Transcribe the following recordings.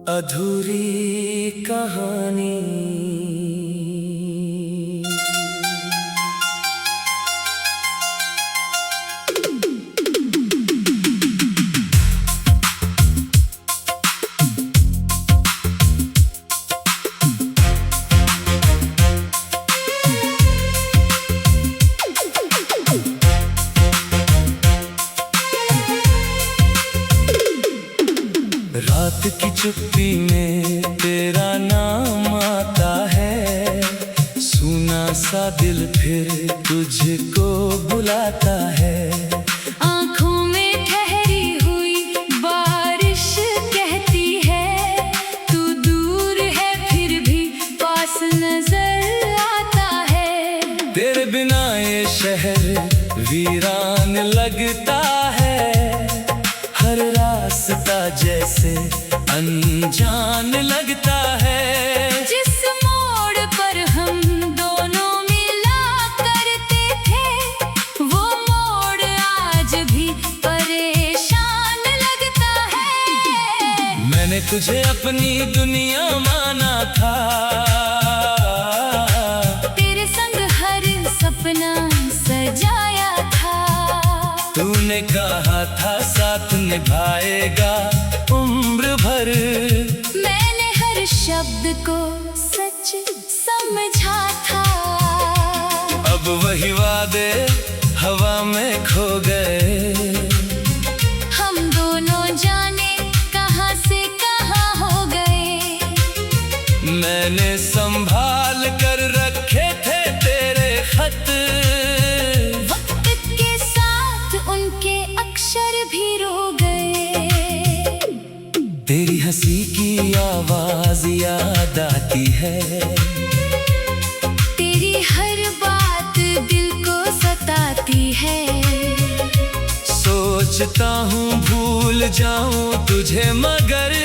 अधूरी कहानी। रात की चुप्पी में तेरा नाम आता है, सूना सा दिल फिर तुझको बुलाता है। आँखों में ठहरी हुई बारिश कहती है, तू दूर है फिर भी पास नजर आता है। तेरे बिना ये शहर वीरान लगता है, हर रास्ता जैसे अनजान लगता है। जिस मोड़ पर हम दोनों मिला करते थे, वो मोड़ आज भी परेशान लगता है। मैंने तुझे अपनी दुनिया माना था, तेरे संग हर सपना सजाया था। तूने कहा था साथ निभाएगा उम्र भर, मैंने हर शब्द को सच समझा था। अब वही वादे हवा में खो गए, हम दोनों जाने कहां से कहां हो गए। मैंने संभाल कर रखे थे तेरे खत, वक्त के साथ उनके अक्षर भी रो गए। तेरी हंसी की आवाज याद आती है, तेरी हर बात दिल को सताती है। सोचता हूँ भूल जाऊं तुझे मगर,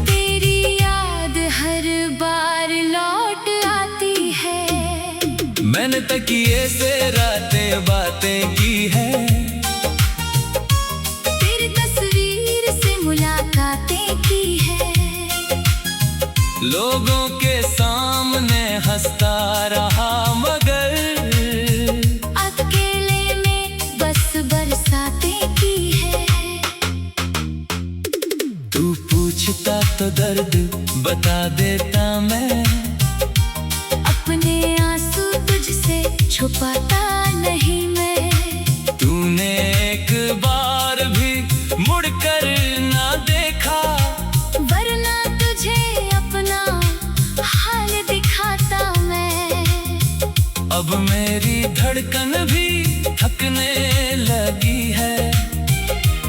तेरी याद हर बार लौट आती है। मैंने तकिए से रातें बातें की है, तेरी तस्वीर से मुलाकातें की है। लोगों के सामने हंसता रहा मगर, अकेले में बस बरसातें की है। तू पूछता तो दर्द बता देता मैं, अपने आंसू तुझसे छुपाता नहीं मैं। तूने एक बार भी मुड़कर ना देखा, वरना तुझे अपना हाल दिखाता मैं। अब मेरी धड़कन भी थकने लगी है,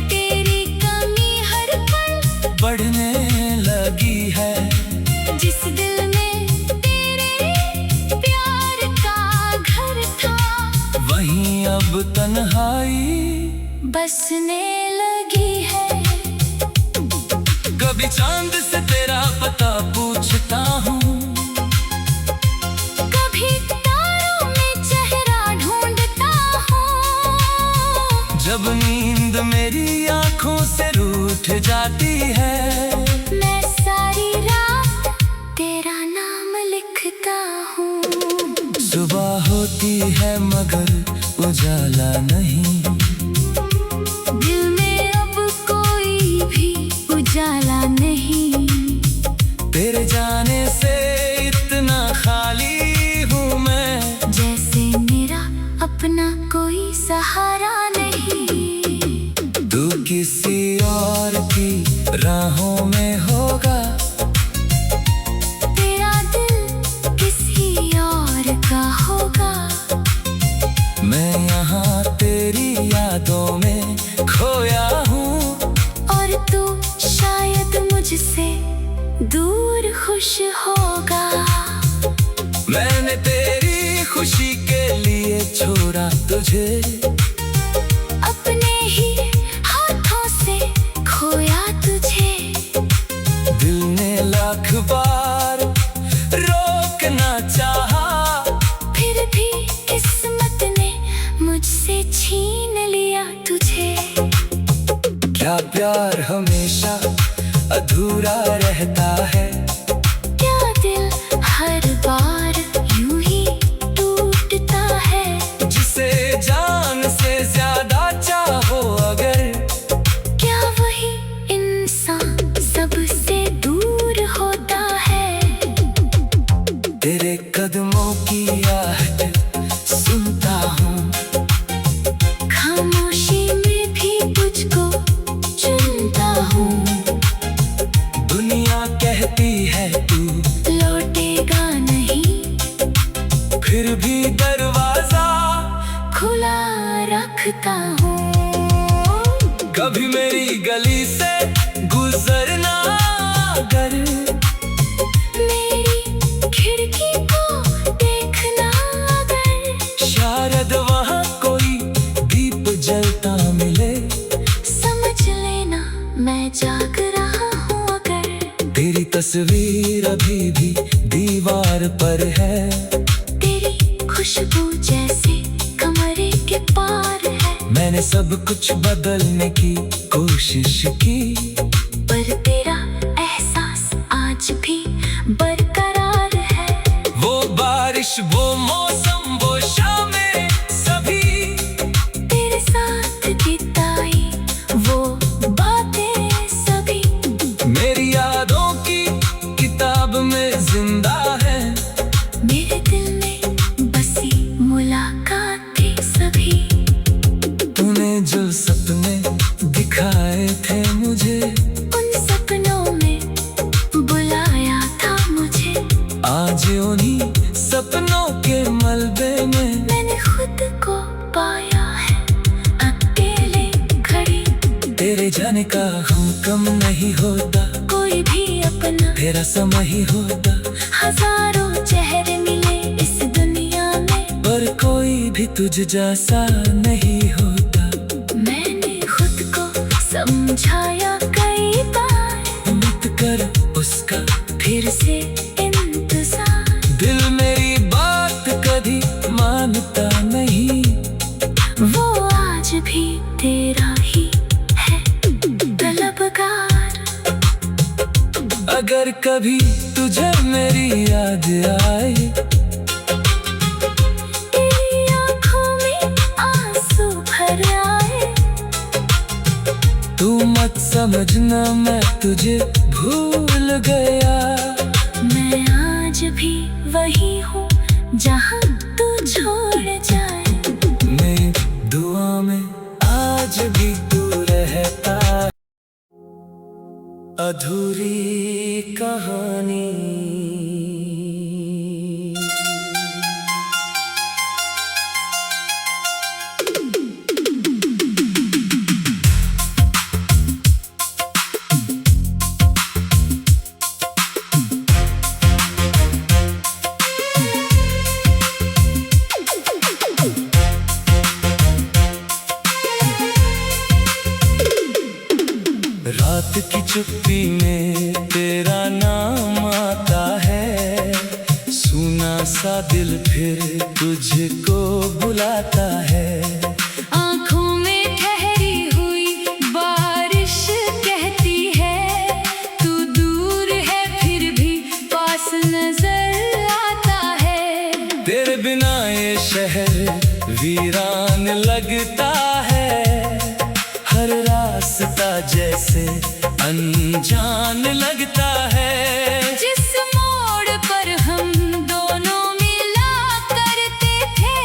तेरी कमी हर पल बढ़ने लगी है। जिस दिल में तेरे प्यार का घर था, वहीं अब तन्हाई बसने लगी है। कभी चांद से तेरा पता पूछता हूँ, कभी तारों में चेहरा ढूंढता हूँ। जब नींद मेरी आंखों से रूठ जाती है, मैं सारी रात तेरा नाम लिखता हूँ। सुबह होती है मगर उजाला नहीं, दिल में अब कोई भी उजाला नहीं। तेरे जाने से इतना खाली हूँ मैं, जैसे मेरा अपना कोई सहारा नहीं। तू किसी और की राहों में होगा, तेरा दिल किसी और का होगा। मैं यहाँ तेरी यादों में खोया हूँ, और तू शायद मुझसे दूर खुश होगा। मैंने तेरी खुशी के लिए छोड़ा तुझे, अपने ही हाथों से खोया तुझे। दिल ने लाख बार रोकना चाहा, फिर भी किस्मत ने मुझसे छीन लिया तुझे। क्या प्यार हमेशा अधूरा रहता है। क्या दिल हर बार यूं ही टूटता है? जिसे जान से ज्यादा चाहो अगर, क्या वही इंसान सबसे दूर होता है? तेरे कदमों की आहट सुनता हूँ, खामोशी में भी तुझको चुनता हूँ। दुनिया कहती है तू लौटेगा नहीं, फिर भी दरवाजा खुला रखता हूँ। कभी मेरी गली से गुजरना अगर, मेरी खिड़की को देखना अगर, शायद वहाँ कोई दीप जलता मिले। समझ लेना मैं जाग रहा हूँ अगर, तेरी तस्वीर अभी भी दीवार पर है। तेरी खुशबू जैसे कमरे के पार है। मैंने सब कुछ बदलने की कोशिश की, पर तेरा एहसास आज भी बरकरार है। वो बारिश, वो मौसम, वो शामें सभी तेरे साथ बिताई वो बातें सभी, मेरी यादों की किताब में जिंदा है। मेरे दिल में बसी मुलाकातें सभी। तूने जो सपने दिखाए थे मुझे, उन सपनों में बुलाया था मुझे। आज उन्हीं सपनों के मलबे में मैंने खुद को पाया है अकेले खड़ी। तेरे जाने का हम कम नहीं होता, कोई भी अपना तेरा समय ही होता। हजारों चेहरे मिले इस दुनिया में, पर कोई भी तुझ जैसा नहीं होता। मैंने खुद को समझाया कई बार, मत कर उसका फिर से इंतजार। दिल मेरी बात कभी मानता नहीं, वो आज भी तेरा ही है तलबगार। अगर कभी तुझे मेरी याद आए, तेरी आँखों में आंसू भर आए, तू मत समझना मैं तुझे भूल गया। मैं आज भी वही हूँ जहाँ तू छोड़ जाए। मेरी दुआ में आज भी तू रहता। अधूरी कहानी। रात की चुप्पी में तेरा नाम आता है, सूना सा दिल फिर तुझको बुलाता है। आँखों में ठहरी हुई बारिश कहती है, तू दूर है फिर भी पास नजर आता है। तेरे बिना ये शहर वीरान लगता है, हर रास्ता जैसे अनजान लगता है। जिस मोड़ पर हम दोनों मिला करते थे,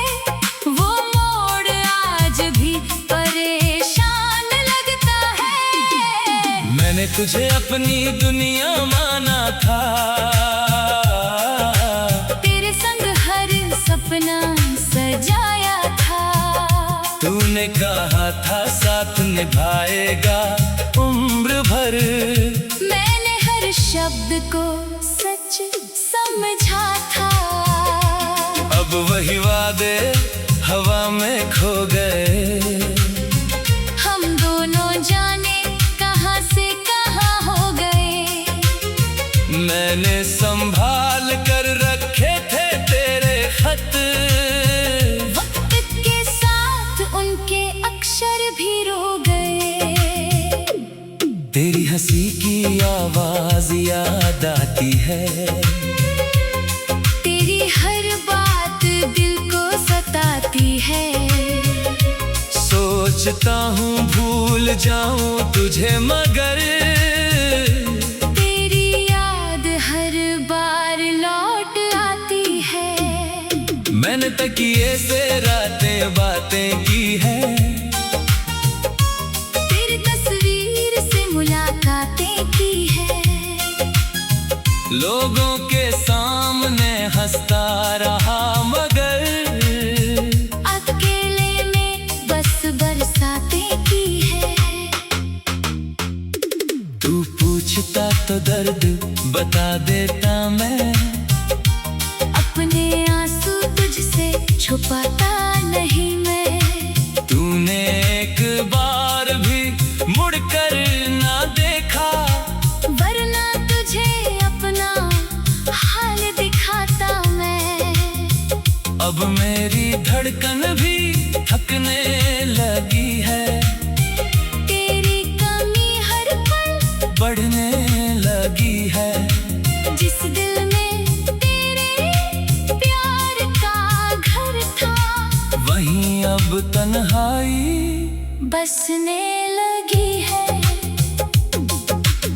वो मोड़ आज भी परेशान लगता है। मैंने तुझे अपनी दुनिया माना था, तेरे संग हर सपना सजाया था। तूने कहा था साथ निभाएगा उम्र भर, मैंने हर शब्द को सच समझा था। अब वही वादे हवा में खो गए, हम दोनों जाने कहाँ से कहाँ हो गए। मैंने संभाल कर रखे थे तेरे खत, वक्त के साथ उनके अक्षर भी रो गए। तेरी हंसी की आवाज याद आती है, तेरी हर बात दिल को सताती है। सोचता हूँ भूल जाऊं तुझे मगर तेरी याद हर बार लौट आती है। मैंने तकिए से रातें बातें की है, तेरी तस्वीर से मुलाकातें की है। लोगों के सामने हंसता रहा मगर अकेले में बस बरसातें की है। तू पूछता तो दर्द बता देता मैं, अपने आंसू तुझसे छुपाता नहीं मैं। तूने एक बार भी मुड़कर ना देखा, वरना तुझे अपना हाल दिखाता मैं। अब मेरी धड़कन भी थकने लगी है, तेरी कमी हर पल बढ़ने लगी है। जिस दिल में तेरे प्यार का घर था, वहीं अब तन्हाई बसने लगी है।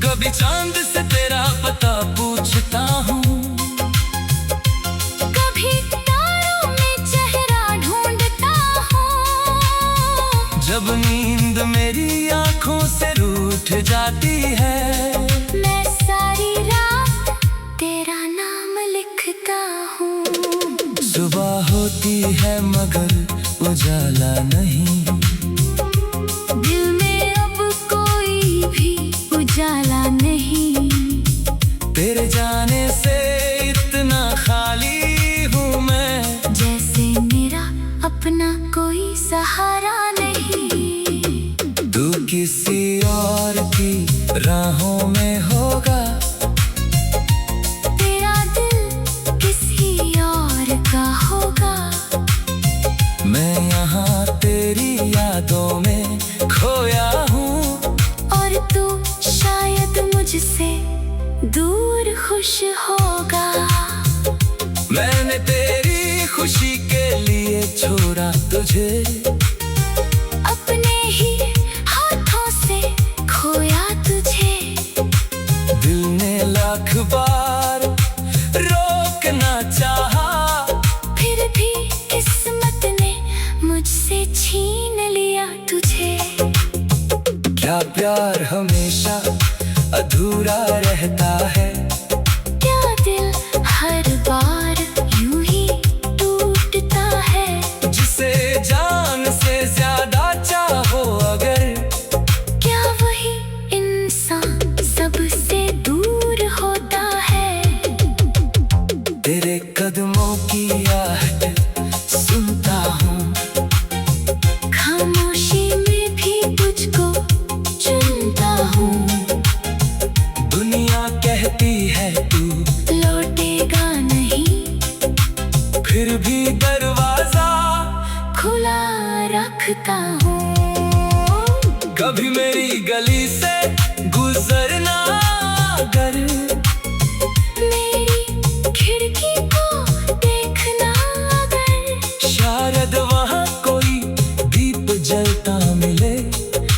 कभी चांद से तेरा पता पूछता हूँ, कभी तारों में चेहरा ढूंढता हूँ। जब नींद मेरी आंखों से रूठ जाती है, मैं सारी रात तेरा नाम लिखता हूँ। सुबह होती है मगर उजाला नहीं, दिल में अब कोई भी उजाला नहीं। तेरे जाने से इतना खाली हूँ मैं, जैसे मेरा अपना कोई सहारा नहीं। तू किसी और की राहों में होगा, तेरा दिल किसी और का होगा। मैं यहाँ तेरी यादों में खोया हूँ, और तू शायद मुझसे दूर खुश होगा। मैंने तेरी खुशी के लिए छोड़ा तुझे, अपने ही हाथों से खोया तुझे। दिल ने लाख बार रोकना चाहा, फिर भी किस्मत ने मुझसे छीन लिया तुझे। क्या प्यार हमेशा अधूरा रहता है, क्या दिल हर बार यूं ही टूटता है। जिसे जान से ज्यादा चाहो अगर, क्या वही इंसान सबसे दूर होता है। तेरे कदमों की आहट सुनता हूँ, खामोशी में भी तुझको चुनता हूँ। दुनिया कहती है तू लौटेगा नहीं, फिर भी दरवाजा खुला रखता हूँ। कभी मेरी गली से गुजरना अगर, मेरी खिड़की को देखना अगर, शायद वहाँ कोई दीप जलता मिले।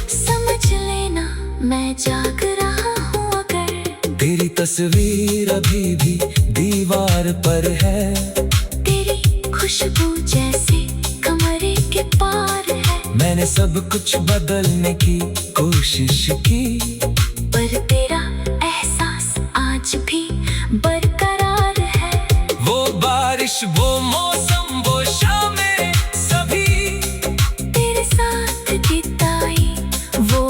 समझ लेना मैं जाग रहा हूँ अगर। तेरी तस्वीर अभी भी दीवार पर है, तेरी खुशबू जैसे कमरे के पार है। मैंने सब कुछ बदलने की कोशिश की, पर तेरा एहसास आज भी बरकरार है। वो बारिश वो मौसम वो शामें सभी, तेरे साथ बिताई वो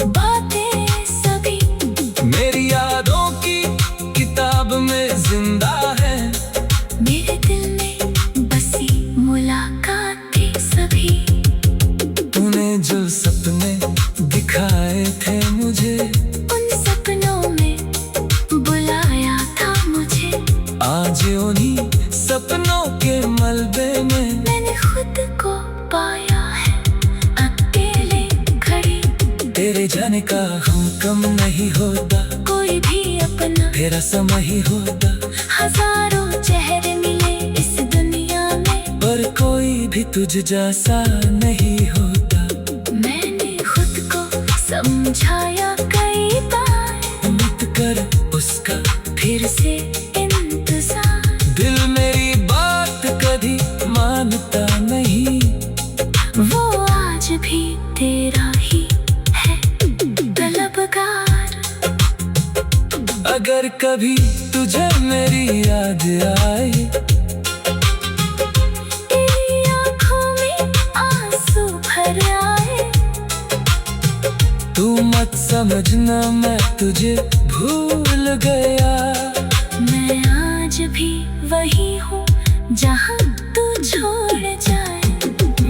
बातें सभी, मेरी यादों की किताब में जिंदा है। मेरे दिल में बसी मुलाकातें सभी। तूने जो सपने दिखाए थे मुझे, नहीं होता, कोई भी अपना तेरा समय ही होता। हजारों चेहरे मिले इस दुनिया में, पर कोई भी तुझ जैसा नहीं होता। मैंने खुद को समझाया कई बार, मत कर उसका फिर से इंतजार। दिल मेरी बात कभी मानता नहीं, वो आज भी तेरा ही है तलबगार। अगर कभी तुझे मेरी याद आए, तेरी आँखों में आंसू भर आए, तू मत समझना मैं तुझे भूल गया। मैं आज भी वही हूँ जहाँ तू छोड़ जाए।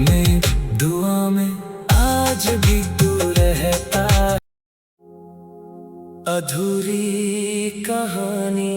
मेरी दुआ में आज भी तू रहता। अधूरी कहानी।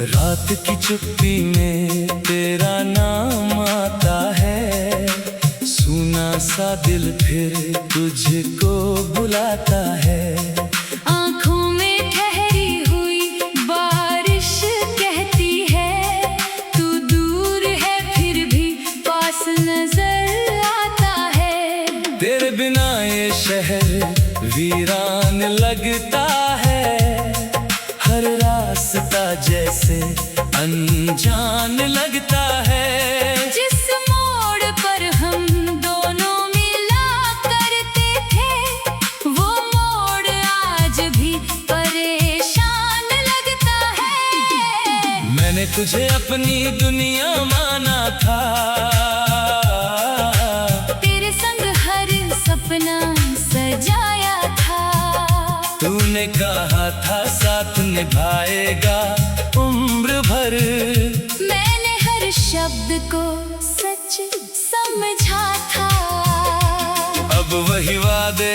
रात की चुप्पी में तेरा नाम आता है, सुना सा दिल फिर तुझको बुलाता है। आँखों में ठहरी हुई बारिश कहती है, तू दूर है फिर भी पास नजर आता है। तेरे बिना ये शहर वीरान लगता है, हर रास्ता जैसे अनजान लगता है। जिस मोड़ पर हम दोनों मिला करते थे, वो मोड़ आज भी परेशान लगता है। मैंने तुझे अपनी दुनिया माना था, तेरे संग हर सपना सजाया था। तूने कहा था साथ निभाएगा उम्र भर, मैंने हर शब्द को सच समझा था। अब वही वादे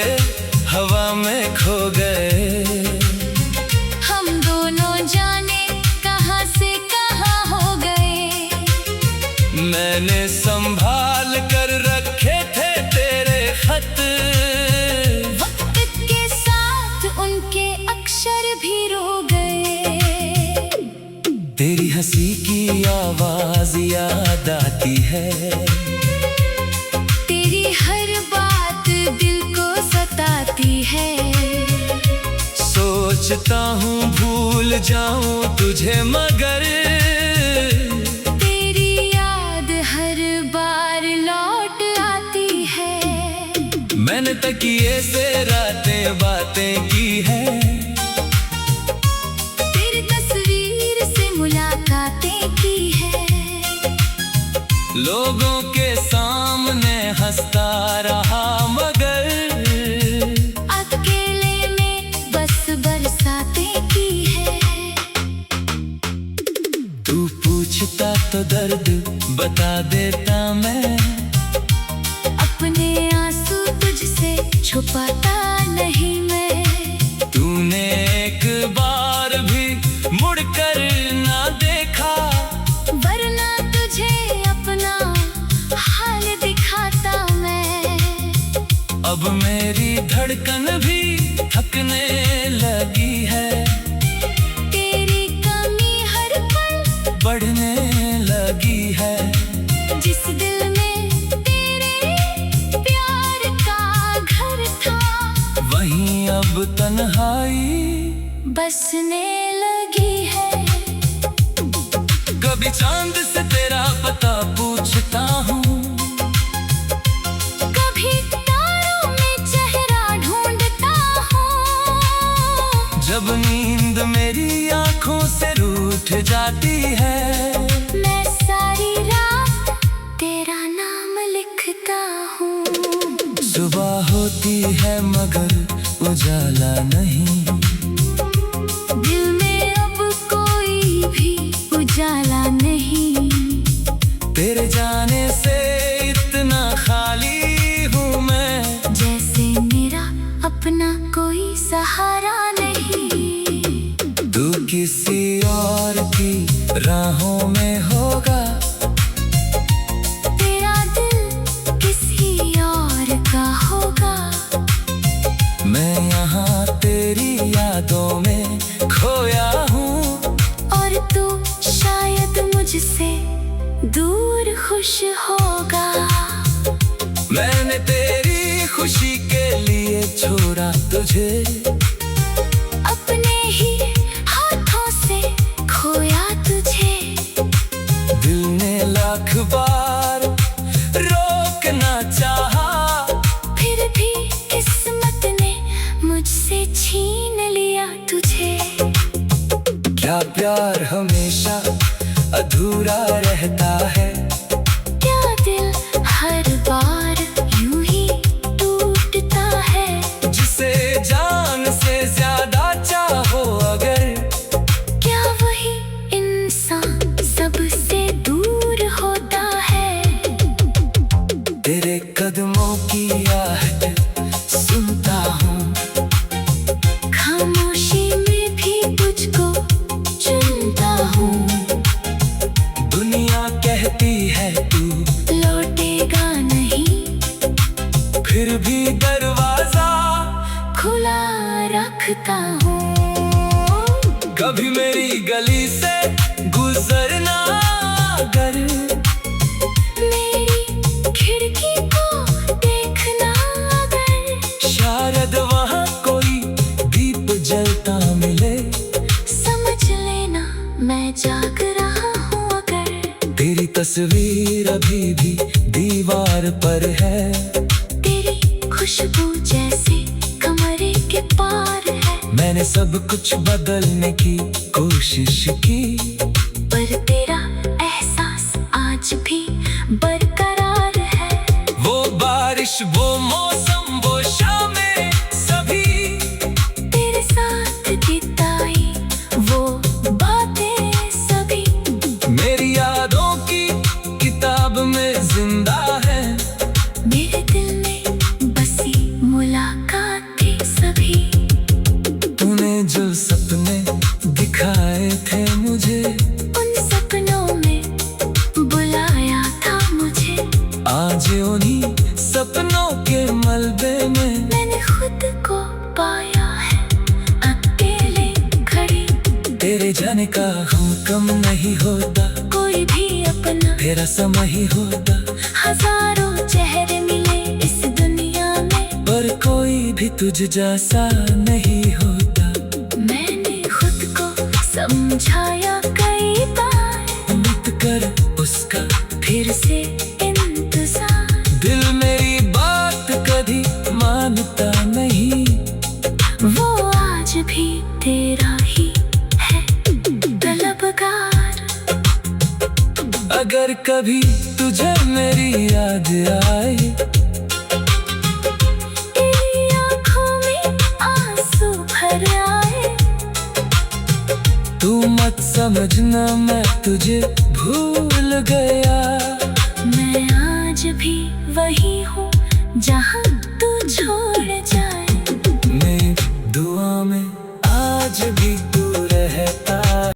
हवा में खो गए। हम दोनों जाने कहाँ से कहाँ हो गए। मैंने संभाल कर रखे थे तेरे खत, वक्त के साथ उनके अक्षर भी रो गए। तेरी हंसी की आवाज याद आती है, तेरी हर बात दिल को सताती है। सोचता हूँ भूल जाऊं तुझे मगर, तेरी याद हर बार लौट आती है। मैंने तकिए से रातें बातें की है, तेरी तस्वीर से मुलाकातें की है। लोगों के सामने हंसता रहा मगर, अकेले में बस बरसातें की है। तू पूछता तो दर्द बता देता मैं, अपने आंसू तुझसे छुपाता नहीं मैं। तूने एक बार भी मुड़कर ना देखा, वरना तुझे अपना हाल दिखाता मैं। अब मेरी धड़कन भी थकने लगी है, तेरी कमी हर पल बढ़ने लगी है। जिस दिल में तेरे प्यार का घर था, वहीं अब तन्हाई बसने लगी है। कभी चांद से तेरा पता पूछता हूँ, कभी तारों में चेहरा ढूंढता हूँ। जब नींद मेरी आंखों से रूठ जाती है, मैं सारी रात तेरा नाम लिखता हूँ। सुबह होती है मगर उजाला नहीं, दिल में अब कोई भी उजाला राहों में होगा। तेरा दिल किसी और का होगा। मैं यहाँ तेरी यादों में खोया हूँ, और तू शायद मुझसे दूर खुश होगा। मैंने तेरी खुशी के लिए छोड़ा तुझे, अपने ही हाथों से खोया तुझे। दिल ने लाख बार रोकना चाहा, फिर भी किस्मत ने मुझसे छीन लिया तुझे। क्या प्यार हमेशा अधूरा रहता है? क्या दिल हर बार यूं ही टूटता है? जिसे जान से ज्यादा चाहो अगर, क्या वही इंसान सबसे दूर होता है? तेरे कदमों की आहट सुनता हूँ, खामोशी में भी तुझको चुनता हूँ। दुनिया कहती है तू लौटेगा नहीं, फिर भी दरवाजा खुला रखता हूँ। कभी मेरी गली से गुजरना अगर, मेरी खिड़की को देखना अगर, शायद वहाँ कोई दीप जलता मिले। समझ लेना मैं जाग रहा हूँ अगर। तेरी तस्वीर अभी भी दीवार पर है, तेरी खुशबू जैसे कमरे के पार है। मैंने सब कुछ बदलने की कोशिश की, पर तेरा एहसास आज भी बरकरार है। वो बारिश, वो मौसम, वो शामें सभी तेरे साथ बिताई वो बातें सभी, मेरी यादों की किताब में जिंदा है। मेरे दिल में बसी मुलाकातें सभी। तूने जो सपने दिखाए थे मुझे, उन सपनों में बुलाया था मुझे। आज उन्हीं सपनों के मलबे में मैंने खुद को पाया है अकेले खड़ी। तेरे जाने का हम कम नहीं होता, कोई भी अपना तेरा समय ही होता। हजारों चेहरे मिले इस दुनिया में, पर कोई भी तुझ जैसा नहीं होता। मैंने खुद को समझाया कई बार, मत कर उसका फिर से इंतजार। दिल मेरी बात कभी मानता नहीं, वो आज भी तेरा ही है तलबगार। अगर कभी तुझे मेरी याद आए, तेरी आँखों में आंसू भर आए, तू मत समझना मैं तुझे भूल गया। मैं आज भी वही हूँ जहाँ